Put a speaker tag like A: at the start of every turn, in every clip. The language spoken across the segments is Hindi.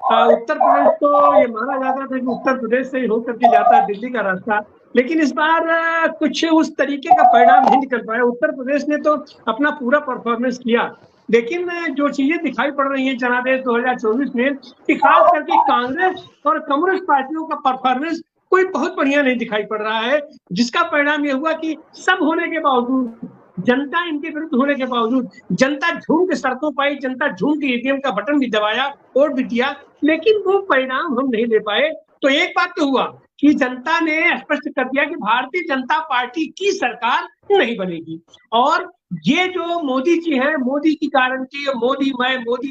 A: उत्तर प्रदेश तो ये माना जाता था कि उत्तर प्रदेश से ही होकर के जाता है दिल्ली का रास्ता, लेकिन इस बार कुछ उस तरीके का परिणाम नहीं निकल पाया। उत्तर प्रदेश ने तो अपना पूरा परफॉर्मेंस किया, लेकिन जो चीजें दिखाई पड़ रही हैं जनादेश 2024 में, कि खास करके कांग्रेस और कम्युनिस्ट पार्टियों का परफॉर्मेंस कोई बहुत बढ़िया नहीं दिखाई पड़ रहा है, जिसका परिणाम ये हुआ कि सब होने के बावजूद, जनता इनके विरुद्ध होने के बावजूद, जनता झूम के सड़कों पर आई, जनता झूम के ईवीएम का बटन भी दबाया, वोट भी दिया, लेकिन वो परिणाम हम नहीं ले पाए। तो एक बात तो हुआ कि जनता ने स्पष्ट कर दिया कि भारतीय जनता पार्टी की सरकार नहीं बनेगी। और ये जो मोदी जी हैं, मोदी की गारंटी, मोदी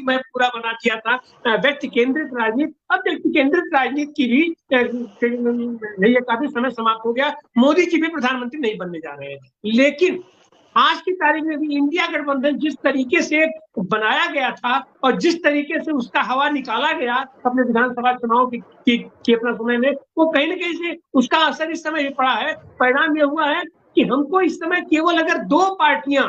A: मैं पूरा बना दिया था, व्यक्ति केंद्रित राजनीति, अब व्यक्ति केंद्रित राजनीति की भी ये काफी समय समाप्त हो गया। मोदी जी भी प्रधानमंत्री नहीं बनने जा रहे हैं, लेकिन आज की तारीख में भी इंडिया गठबंधन जिस तरीके से बनाया गया था और जिस तरीके से उसका हवा निकाला गया अपने विधानसभा चुनाव की अपना समय में, वो कहीं ना कहीं से उसका असर इस समय ये पड़ा है। परिणाम ये हुआ है कि हमको इस समय केवल अगर दो पार्टियां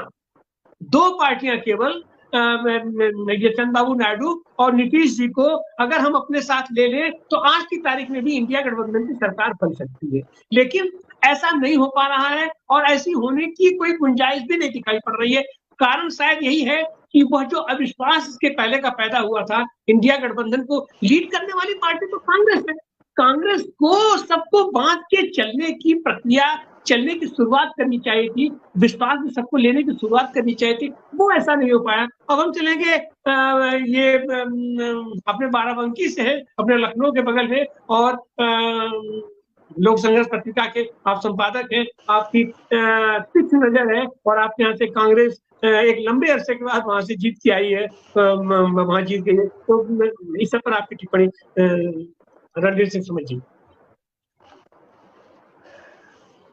A: केवल ये चंद्रबाबू नायडू और नीतीश जी को अगर हम अपने साथ ले लें तो आज की तारीख में भी इंडिया गठबंधन की सरकार बन सकती है, लेकिन ऐसा नहीं हो पा रहा है और ऐसी होने की कोई गुंजाइश भी नहीं दिखाई पड़ रही है। कारण शायद यही है कि वह जो अविश्वास इसके पहले का पैदा हुआ था, इंडिया गठबंधन को लीड करने वाली पार्टी तो कांग्रेस है। कांग्रेस को सबको बांध के चलने की प्रक्रिया, चलने की शुरुआत करनी चाहिए थी, विश्वास में सबको लेने की शुरुआत करनी चाहिए थी, वो ऐसा नहीं हो पाया। अब हम चलेंगे ये अपने बाराबंकी से है, अपने लखनऊ के बगल में, और लोक संघर्ष पत्रिका के आप संपादक हैं, आपकी तीक्ष्ण नजर है, और आपके यहाँ से कांग्रेस एक लंबे अरसे के बाद वहां से जीत के आई है, वहां जीत गई है, तो इस सब पर आपकी टिप्पणी रणवीर सिंह समझ जी।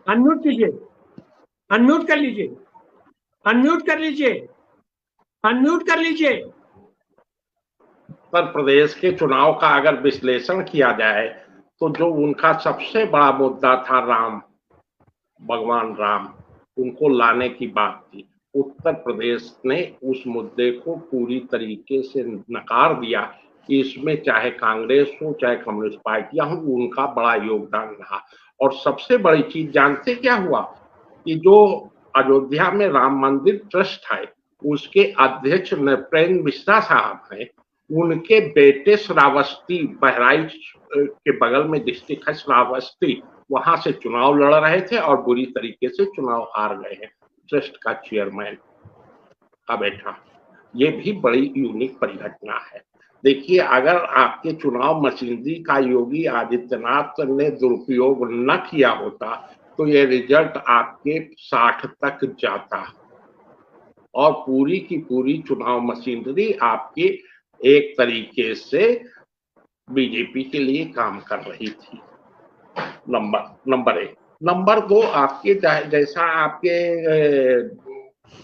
A: अनम्यूट कीजिए, अनम्यूट कर लीजिए, अनम्यूट कर लीजिए, अनम्यूट कर लीजिए।
B: उत्तर प्रदेश के चुनाव का अगर विश्लेषण किया जाए तो जो उनका सबसे बड़ा मुद्दा था राम, भगवान राम, उनको लाने की बात थी। उत्तर प्रदेश ने उस मुद्दे को पूरी तरीके से नकार दिया। इसमें चाहे कांग्रेस हो चाहे कम्युनिस्ट पार्टियां हो, उनका बड़ा योगदान रहा। और सबसे बड़ी चीज जानते क्या हुआ कि जो अयोध्या में राम मंदिर ट्रस्ट है उसके अध्यक्ष नृपेंद्र मिश्रा साहब हैं, उनके बेटे श्रावस्ती, बहराइच के बगल में डिस्ट्रिक्ट है श्रावस्ती, वहां से चुनाव लड़ रहे थे और बुरी तरीके से चुनाव हार गए हैं। ट्रस्ट का चेयरमैन का बेटा, ये भी बड़ी यूनिक परिघटना है। देखिए, अगर आपके चुनाव मशीनरी का योगी आदित्यनाथ ने दुरुपयोग न किया होता तो ये रिजल्ट आपके 60 तक जाता, और पूरी की पूरी चुनाव मशीनरी आपके एक तरीके से बीजेपी के लिए काम कर रही थी। नंबर एक। नंबर दो, आपके जैसा आपके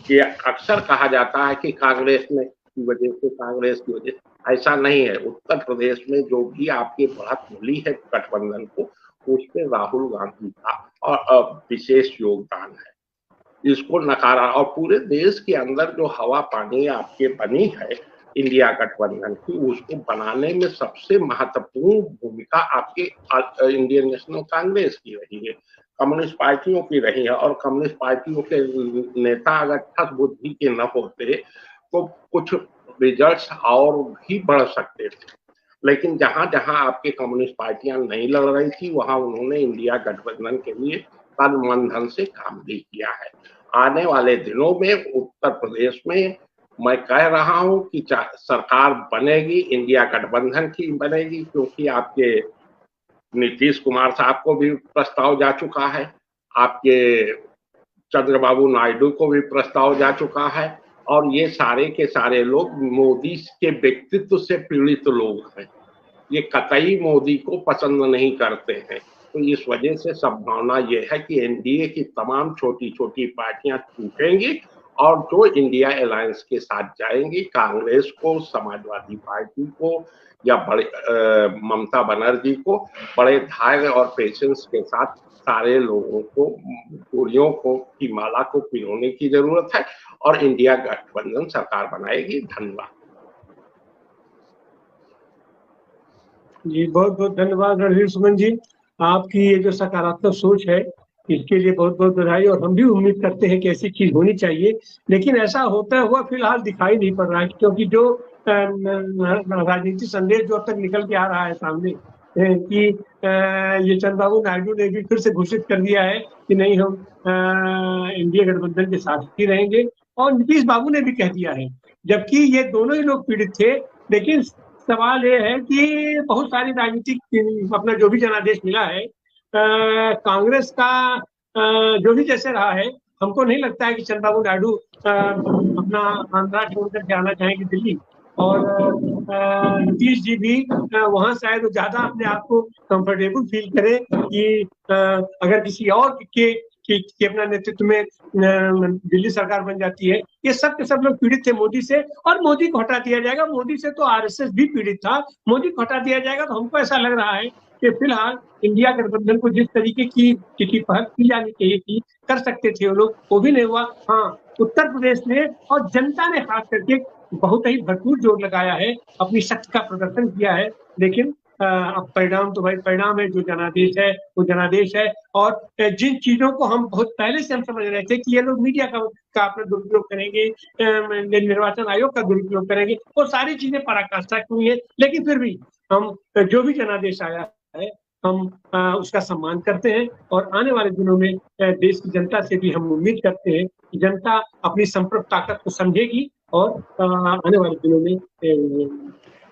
B: ये अक्सर कहा जाता है कि कांग्रेस ने की वजह से, कांग्रेस की वजह से, ऐसा नहीं है। उत्तर प्रदेश में जो भी आपकी बढ़त मिली है गठबंधन को, उसमें राहुल गांधी का और विशेष योगदान है, इसको नकारा। और पूरे देश के अंदर जो हवा पानी आपके बनी है इंडिया गठबंधन की, उसको बनाने में सबसे महत्वपूर्ण भूमिका आपके इंडियन नेशनल कांग्रेस की रही है, कम्युनिस्ट पार्टियों की रही है। और कम्युनिस्ट पार्टियों के नेता अगर ठस बुद्धि के न होते तो कुछ रिजल्ट्स और भी बढ़ सकते थे। लेकिन जहां जहां आपके कम्युनिस्ट पार्टियां नहीं लड़ रही थी, वहां उन्होंने इंडिया गठबंधन के लिए तन मन धन से काम भी किया है। आने वाले दिनों में उत्तर प्रदेश में मैं कह रहा हूं कि सरकार बनेगी, इंडिया गठबंधन की बनेगी, क्योंकि आपके नीतीश कुमार साहब को भी प्रस्ताव जा चुका है, आपके चंद्रबाबू नायडू को भी प्रस्ताव जा चुका है, और ये सारे के सारे लोग मोदी के व्यक्तित्व से पीड़ित लोग हैं। ये कतई मोदी को पसंद नहीं करते हैं। तो इस वजह से संभावना ये है कि एनडीए की तमाम छोटी छोटी पार्टियां टूटेंगी और जो इंडिया अलायंस के साथ जाएंगी, कांग्रेस को, समाजवादी पार्टी को या बड़े ममता बनर्जी को, बड़े धैर्य और पेशेंस के साथ सारे लोगों को, पूरियों को की माला को पिरोने की जरूरत है और इंडिया गठबंधन सरकार बनाएगी। धन्यवाद।
A: जी, बहुत बहुत धन्यवाद रणवीर सुमन जी। आपकी ये जो सकारात्मक सोच है, इसके लिए बहुत बहुत बधाई। और हम भी उम्मीद करते हैं कि ऐसी चीज होनी चाहिए, लेकिन ऐसा होता हुआ फिलहाल दिखाई नहीं पड़ रहा है, क्योंकि जो राजनीतिक संदेश जो अब तक निकल के आ रहा है सामने, कि ये चंद्रबाबू नायडू ने भी फिर से घोषित कर दिया है कि नहीं, हम एनडीए गठबंधन के साथ ही रहेंगे, और नीतीश बाबू ने भी कह दिया है, जबकि ये दोनों ही लोग पीड़ित थे। लेकिन सवाल ये है कि बहुत सारी राजनीतिक अपना जो भी जनादेश मिला है, कांग्रेस का जो भी जैसे रहा है, हमको नहीं लगता है कि चंद्रबाबू नायडू अपना आंध्रा छोड़ करके आना चाहेंगे दिल्ली। और नीतीश जी भी वहां शायद ज्यादा अपने आप को कंफर्टेबल फील करें कि अगर किसी और के अपना नेतृत्व में दिल्ली सरकार बन जाती है। ये सब के सब लोग पीड़ित थे मोदी से, और मोदी को हटा दिया जाएगा। मोदी से तो आरएसएस भी पीड़ित था, मोदी को हटा दिया जाएगा। तो हमको ऐसा लग रहा है कि फिलहाल इंडिया गठबंधन को जिस तरीके की पहल की जानी चाहिए थी, कर सकते थे वो लोग, वो भी नहीं हुआ। हाँ, उत्तर प्रदेश ने और जनता ने खास करके बहुत ही भरपूर जोर लगाया है, अपनी शक्ति का प्रदर्शन किया है। लेकिन अब परिणाम तो भाई परिणाम है, जो जनादेश है वो जनादेश है। और जिन चीजों को हम बहुत पहले से हम समझ रहे थे कि ये लोग मीडिया का अपना दुरुपयोग करेंगे, निर्वाचन आयोग का दुरुपयोग करेंगे, वो सारी चीजें पराकाष्ठा की हुई है। लेकिन फिर भी हम जो भी जनादेश आया है, हम उसका सम्मान करते हैं। और आने वाले दिनों में देश की जनता से भी हम उम्मीद करते हैं कि जनता अपनी संप्रभु ताकत को समझेगी, और आने वाले दिनों में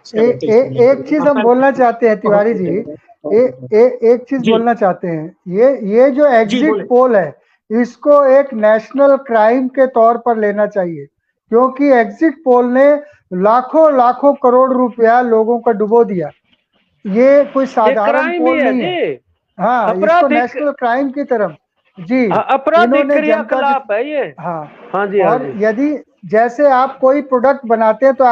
C: एक चीज हम बोलना चाहते हैं तिवारी जी, एक चीज बोलना चाहते हैं। ये जो एग्जिट पोल है, इसको एक नेशनल क्राइम के तौर पर लेना चाहिए, क्योंकि एग्जिट पोल ने लाखों लाखों करोड़ रुपया लोगों का डुबो दिया। ये कोई साधारण पोल नहीं है। हाँ, इसको नेशनल क्राइम की तरफ जी,
D: आपराधिक क्रियाकलाप है ये।
C: हाँ
D: हाँ जी।
C: और यदि जैसे आप कोई प्रोडक्ट बनाते हैं तो